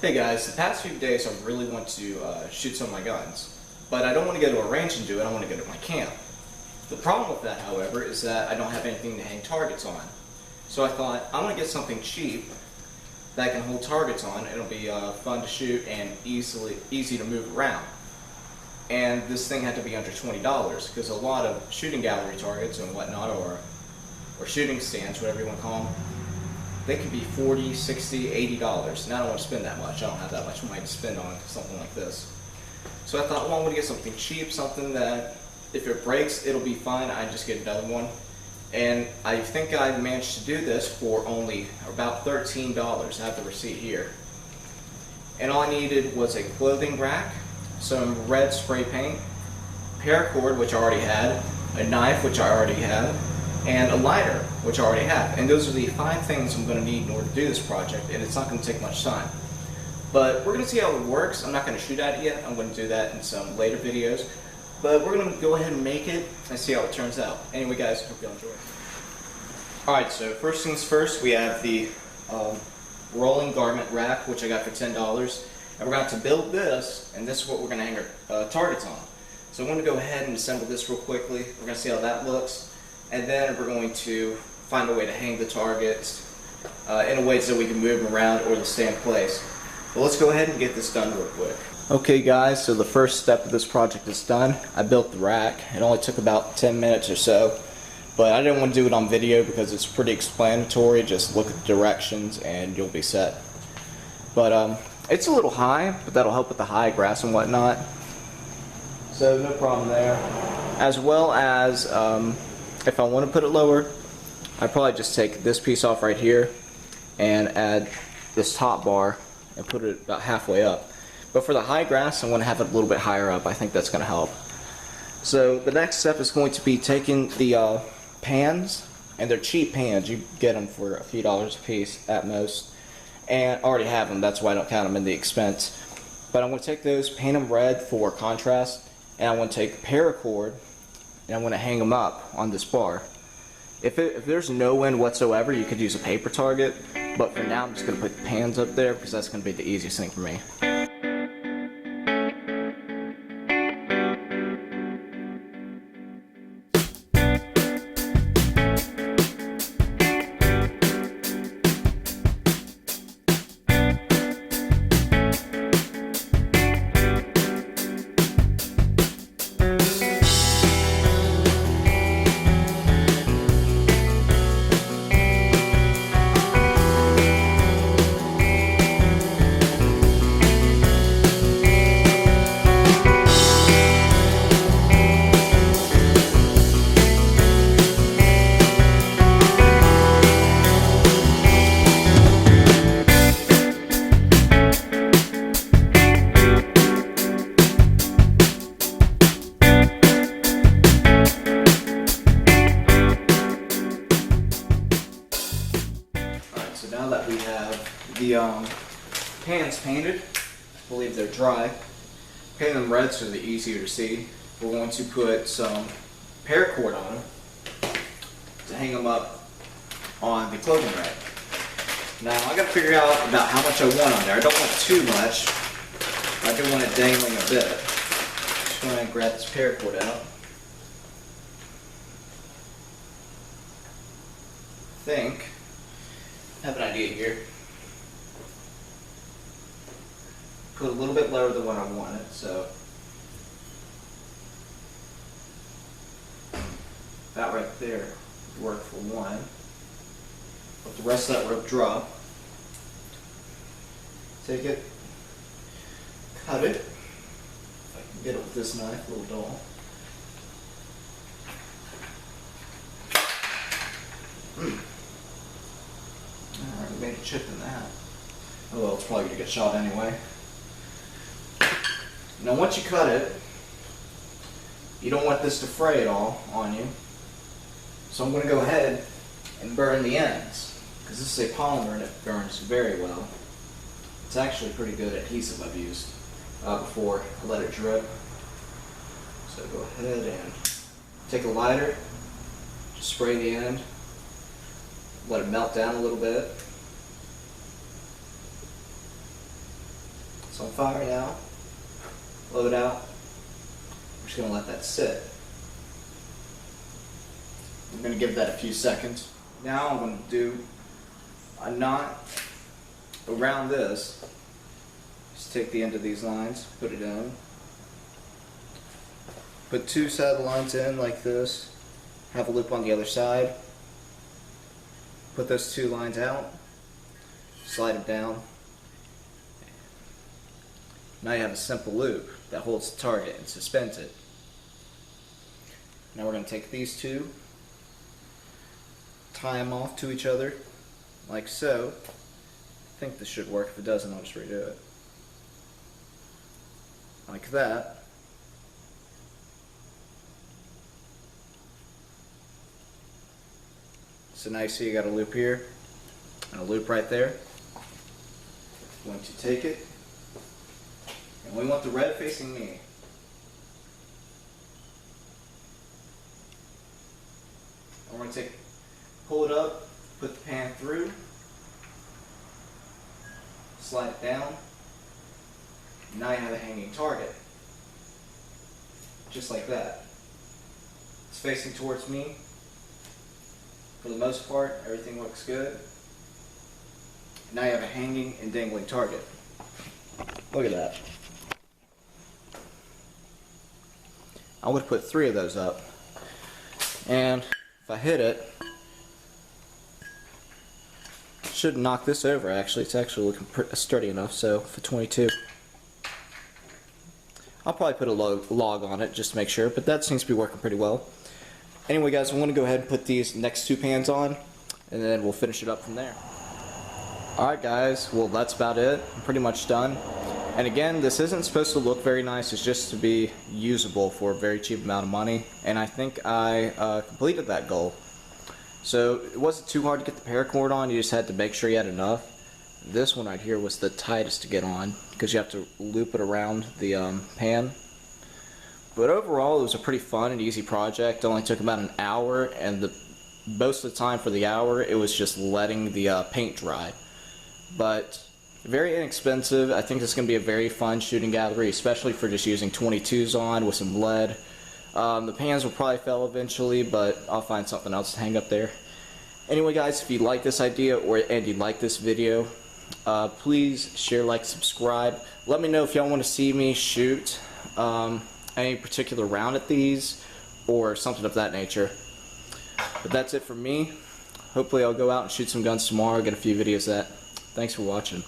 Hey guys, the past few days I really want to shoot some of my guns, but I don't want to go to a range and do it, I want to go to my camp. The problem with that, however, is that I don't have anything to hang targets on. So I thought, I want to get something cheap that I can hold targets on. It'll be fun to shoot and easy to move around. And this thing had to be under $20, because a lot of shooting gallery targets and whatnot, or shooting stands, whatever you want to call them, they could be $40, $60, $80. Now I don't want to spend that much. I don't have that much money to spend on something like this. So I thought, well, I'm going to get something cheap, something that if it breaks, it'll be fine. I just get another one. And I think I managed to do this for only about $13. I have the receipt here. And all I needed was a clothing rack, some red spray paint, paracord, which I already had, a knife, which I already had, and a lighter, which I already have. And those are the 5 things I'm going to need in order to do this project, and it's not going to take much time. But we're going to see how it works. I'm not going to shoot at it yet. I'm going to do that in some later videos. But we're going to go ahead and make it and see how it turns out. Anyway guys, hope you enjoy. Alright, so first things first, we have the rolling garment rack, which I got for $10. And we're going to have to build this, and this is what we're going to hang our targets on. So I'm going to go ahead and assemble this real quickly. We're going to see how that looks. And then we're going to find a way to hang the targets in a way so we can move them around or they'll stay in place. But let's go ahead and get this done real quick. Okay guys, so the first step of this project is done. I built the rack. It only took about 10 minutes or so. But I didn't want to do it on video because it's pretty explanatory. Just look at the directions and you'll be set. But it's a little high, but that'll help with the high grass and whatnot. So no problem there. As well as if I want to put it lower, I probably just take this piece off right here and add this top bar and put it about halfway up. But for the high grass, I want to have it a little bit higher up. I think that's going to help. So the next step is going to be taking the pans, and they're cheap pans. You get them for a few dollars a piece at most. And I already have them, that's why I don't count them in the expense. But I'm going to take those, paint them red for contrast, and I want to take paracord and I'm going to hang them up on this bar. If there's no wind whatsoever, you could use a paper target, but for now I'm just going to put the pans up there because that's going to be the easiest thing for me. Now that we have the pans painted, I believe they're dry, paint them red so they're easier to see. We're going to put some paracord on them to hang them up on the clothing rack. Now I got to figure out about how much I want on there. I don't want too much. I do want it dangling a bit. Just want to grab this paracord out. I have an idea here. Put a little bit lower than what I wanted, so that right there would work for one. Let the rest of that rope drop. Take it, cut it. If I can get it with this knife, a little dull. Alright, we made a chip in that. Oh well, it's probably going to get shot anyway. Now once you cut it, you don't want this to fray at all on you. So I'm going to go ahead and burn the ends. Because this is a polymer and it burns very well. It's actually pretty good adhesive I've used before. I let it drip. So go ahead and take a lighter, just spray the end. Let it melt down a little bit. So I'm firing now. Load out. I'm just going to let that sit. I'm going to give that a few seconds. Now I'm going to do a knot around this. Just take the end of these lines, put it in. Put two side lines in like this. Have a loop on the other side. Put those two lines out. Slide them down. Now you have a simple loop that holds the target and suspends it. Now we're going to take these two, tie them off to each other, like so. I think this should work. If it doesn't, I'll just redo it. Like that. So now you see you got a loop here and a loop right there. Once you take it, and we want the red facing me. And we're going to pull it up, put the pan through, slide it down. Now you have a hanging target. Just like that. It's facing towards me. For the most part, everything looks good. Now you have a hanging and dangling target. Look at that. I would put 3 of those up. And if I hit it, should knock this over actually. It's actually looking sturdy enough, so for 22. I'll probably put a log on it just to make sure, but that seems to be working pretty well. Anyway guys, I want to go ahead and put these next 2 pans on, and then we'll finish it up from there. Alright guys, well that's about it. I'm pretty much done. And again, this isn't supposed to look very nice, it's just to be usable for a very cheap amount of money. And I think I completed that goal. So it wasn't too hard to get the paracord on, you just had to make sure you had enough. This one right here was the tightest to get on, because you have to loop it around the pan. But overall, it was a pretty fun and easy project. It only took about an hour, and most of the time for the hour, it was just letting the paint dry. But very inexpensive. I think this is going to be a very fun shooting gallery, especially for just using 22s on with some lead. The pans will probably fail eventually, but I'll find something else to hang up there. Anyway guys, if you like this idea and you like this video, please share, like, subscribe. Let me know if y'all want to see me shoot any particular round at these or something of that nature. But that's it for me. Hopefully I'll go out and shoot some guns tomorrow, get a few videos of that. Thanks for watching.